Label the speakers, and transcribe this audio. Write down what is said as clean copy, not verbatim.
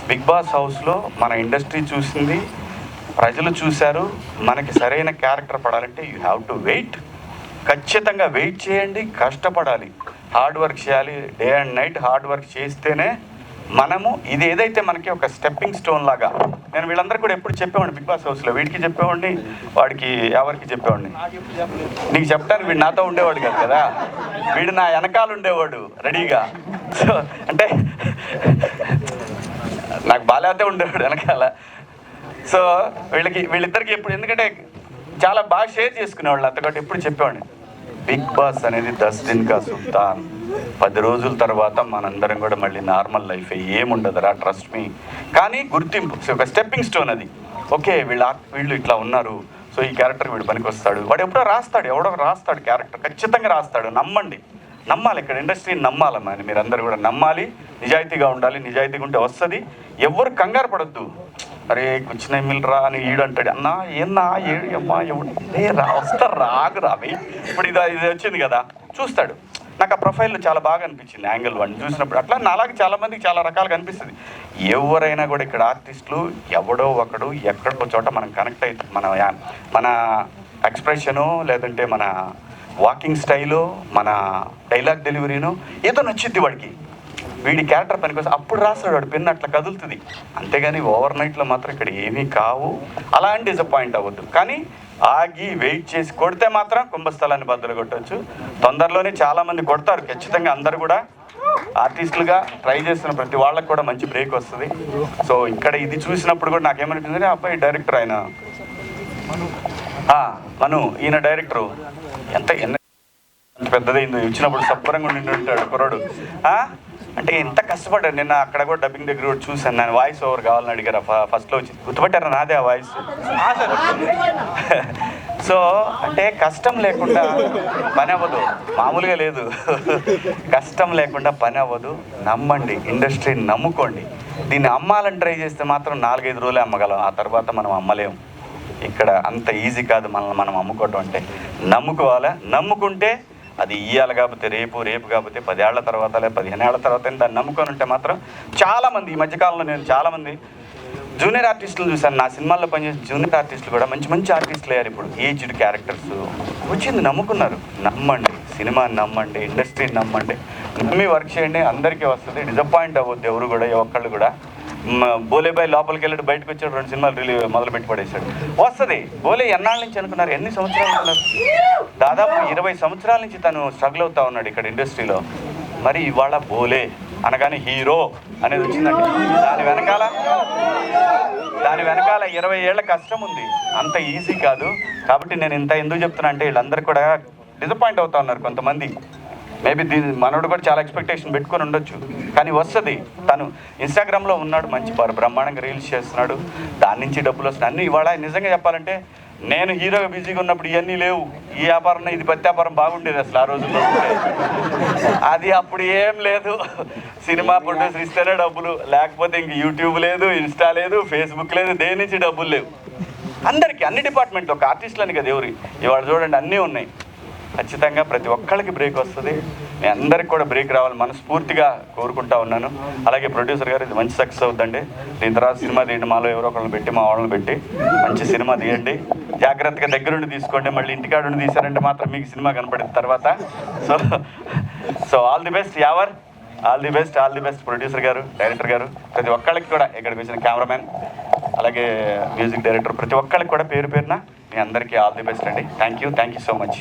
Speaker 1: Big boss హౌస్లో మన industry చూసింది, ప్రజలు చూశారు. మనకి సరైన క్యారెక్టర్ పడాలంటే యూ హ్యావ్ టు వెయిట్. ఖచ్చితంగా వెయిట్ చేయండి, కష్టపడాలి, హార్డ్ వర్క్ చేయాలి. Day and night hard work చేస్తేనే మనము ఇది ఏదైతే మనకి ఒక స్టెప్పింగ్ స్టోన్ లాగా. నేను వీళ్ళందరూ కూడా ఎప్పుడు చెప్పేవాడిని బిగ్ బాస్ హౌస్లో, వీడికి చెప్పేవాడిని, వాడికి ఎవరికి చెప్పేవాడిని. నీకు చెప్పడానికి వీడు నాతో ఉండేవాడు కాదు కదా, వీడు నా వెనకాల ఉండేవాడు రెడీగా. సో అంటే నాకు బాగాలేతే ఉండేవాడు వెనకాల. సో వీళ్ళిద్దరికి ఎప్పుడు, ఎందుకంటే చాలా బాగా షేర్ చేసుకునేవాళ్ళు అంతకంటే ఎప్పుడు చెప్పేవాడిని, బిగ్ బాస్ అనేది 10 दिन का సుల్తాన్. 10 రోజుల తర్వాత మనందరం కూడా మళ్ళీ నార్మల్ లైఫ్ ఏముండదురా, ట్రస్ట్ మీ. కానీ గుర్తింపు, ఒక స్టెప్పింగ్ స్టోన్ అది. ఓకే వీళ్ళు ఇట్లా ఉన్నారు, సో ఈ క్యారెక్టర్ వీడు పనికి వస్తాడు. వాడు ఎవడో రాస్తాడు క్యారెక్టర్, ఖచ్చితంగా రాస్తాడు. నమ్మాలి, ఇక్కడ ఇండస్ట్రీని నమ్మాలమ్మా. మీరందరూ కూడా నమ్మాలి, నిజాయితీగా ఉండాలి. నిజాయితీగా ఉంటే వస్తుంది. ఎవరు కంగారు పడద్దు. అరే కూర్చున్న ఎమ్మెల్యేరా అని ఈడు అంటాడు, అన్నా ఏన్నా ఏడు అమ్మా ఎవడు వస్తారు రావి. ఇప్పుడు ఇది వచ్చింది కదా, చూస్తాడు. నాకు ఆ ప్రొఫైల్లో చాలా బాగా అనిపించింది యాంగిల్ 1 చూసినప్పుడు. అట్లా అలాగే చాలామందికి చాలా రకాలుగా అనిపిస్తుంది. ఎవరైనా కూడా ఇక్కడ ఆర్టిస్టులు ఎవడో ఒకడు ఎక్కడో చోట మనం కనెక్ట్ అవుతుంది. మన ఎక్స్ప్రెషను, లేదంటే మన వాకింగ్ స్టైలు, మన డైలాగ్ డెలివరీను ఏదో నచ్చింది వాడికి. వీడి క్యారెక్టర్ పనికోసం అప్పుడు రాస్తాడు, వాడు పెన్ను అట్లా కదులుతుంది. అంతేగాని ఓవర్ నైట్లో మాత్రం ఇక్కడ ఏమీ కావు. అలా అని డిసప్పాయింట్ అవ్వద్దు. కానీ ఆగి వెయిట్ చేసి కొడితే మాత్రం కుంభస్థలాన్ని బద్దలు కొట్టవచ్చు. తొందరలోనే చాలామంది కొడతారు ఖచ్చితంగా. అందరు కూడా ఆర్టిస్టులుగా ట్రై చేస్తున్న ప్రతి వాళ్ళకి కూడా మంచి బ్రేక్ వస్తుంది. సో ఇక్కడ ఇది చూసినప్పుడు కూడా నాకేమనిపించింది, అబ్బాయి డైరెక్టర్ ఆయన మను, ఈయన డైరెక్టరు ఎంత పెద్దదైందో, ఇచ్చినప్పుడు శుభ్రంగా ఉండి ఉంటాడు కుర్రాడు. అంటే ఎంత కష్టపడ్డాడు. నిన్న అక్కడ కూడా డబ్బింగ్ దగ్గర కూడా చూశాను. నేను వాయిస్ ఓవర్ కావాలని అడిగారు. ఫస్ట్లో వచ్చి గుర్తుపట్టారా నాదే ఆ వాయిస్. సో అంటే కష్టం లేకుండా పని అవ్వదు, మామూలుగా లేదు. కష్టం లేకుండా పని అవ్వదు. నమ్మండి, ఇండస్ట్రీని నమ్ముకోండి. దీన్ని అమ్మాలని ట్రై చేస్తే మాత్రం 4-5 రోజులే అమ్మగలం, ఆ తర్వాత మనం అమ్మలేము. ఇక్కడ అంత ఈజీ కాదు మనల్ని మనం అమ్ముకోవటం అంటే. నమ్ముకోవాలా, నమ్ముకుంటే అది ఇయ్యాలి కాకపోతే రేపు కాకపోతే 10 ఏళ్ల తర్వాత లేదా 15 ఏళ్ల తర్వాత దాన్ని నమ్ముకొని ఉంటే మాత్రం చాలామంది ఈ మధ్యకాలంలో నేను చాలామంది జూనియర్ ఆర్టిస్టులు చూశాను. నా సినిమాల్లో పనిచేసిన జూనియర్ ఆర్టిస్టులు కూడా మంచి ఆర్టిస్టులు అయ్యారు. ఇప్పుడు ఏజ్డ్ క్యారెక్టర్స్ వచ్చింది, నమ్ముకున్నారు. నమ్మండి, సినిమాని నమ్మండి, ఇండస్ట్రీని నమ్మండి, నమ్మి వర్క్ చేయండి, అందరికీ వస్తుంది. డిసప్పాయింట్ అవ్వద్దు ఎవరు కూడా, ఒక్కళ్ళు కూడా. బోలేబాయ్ లోపలికి వెళ్ళాడు, బయటకు వచ్చాడు, 2 సినిమాలు మొదలు పెట్టి పడేశాడు. వస్తుంది. బోలే ఎన్నాళ్ళ నుంచి అనుకున్నారు, ఎన్ని సంవత్సరాలు అనుకున్నారు? దాదాపు 20 సంవత్సరాల నుంచి తను స్ట్రగుల్ అవుతా ఉన్నాడు ఇక్కడ ఇండస్ట్రీలో. మరి ఇవాళ బోలే అనగానే హీరో అనేది వచ్చిందండి. దాని వెనకాల 20 ఏళ్ల కష్టం ఉంది. అంత ఈజీ కాదు. కాబట్టి నేను ఇంత ఎందుకు చెప్తున్నా అంటే, వీళ్ళందరూ కూడా డిసప్పాయింట్ అవుతా ఉన్నారు కొంతమంది. మేబీ మనోడు కూడా చాలా ఎక్స్పెక్టేషన్ పెట్టుకొని ఉండొచ్చు, కానీ వస్తుంది. తను ఇన్స్టాగ్రామ్లో ఉన్నాడు, మంచి బ్రహ్మాండంగా రీల్స్ చేస్తున్నాడు, దాని నుంచి డబ్బులు వస్తున్నాయి అన్నీ. ఇవాళ నిజంగా చెప్పాలంటే నేను హీరోగా బిజీగా ఉన్నప్పుడు ఇవన్నీ లేవు. ఈ వ్యాపారం, ఇది పత్తి వ్యాపారం బాగుండేది అసలు ఆ రోజుల్లో. అది అప్పుడు ఏం లేదు. సినిమా ప్రొడ్యూసర్ ఇస్తేనే డబ్బులు, లేకపోతే ఇంక యూట్యూబ్ లేదు, ఇన్స్టా లేదు, ఫేస్బుక్ లేదు, దేని నుంచి డబ్బులు లేవు. అందరికీ అన్ని డిపార్ట్మెంట్లు, ఒక ఆర్టిస్టులని కదా ఎవరి. ఇవాళ చూడండి అన్నీ ఉన్నాయి. ఖచ్చితంగా ప్రతి ఒక్కళ్ళకి బ్రేక్ వస్తుంది. మీ అందరికి కూడా బ్రేక్ రావాలి మనస్ఫూర్తిగా కోరుకుంటా ఉన్నాను. అలాగే ప్రొడ్యూసర్ గారు ఇది మంచి సక్సెస్ అవుతుందండి. దీని తర్వాత సినిమా తీయండి, మాలో ఎవరో ఒకళ్ళని పెట్టి, మా వాళ్ళని పెట్టి మంచి సినిమా తీయండి. జాగ్రత్తగా దగ్గరుండి తీసుకోండి. మళ్ళీ ఇంటికాడుండి తీశారంటే మాత్రం మీకు సినిమా కనపడిన తర్వాత. సో ఆల్ ది బెస్ట్ యావర్, ఆల్ ది బెస్ట్ ప్రొడ్యూసర్ గారు, డైరెక్టర్ గారు, ప్రతి ఒక్కళ్ళకి కూడా, ఇక్కడికి వచ్చిన కెమెరామెన్, అలాగే మ్యూజిక్ డైరెక్టర్, ప్రతి ఒక్కళ్ళకి కూడా పేరున మీ అందరికీ ఆల్ ది బెస్ట్ అండి. Thank you so much.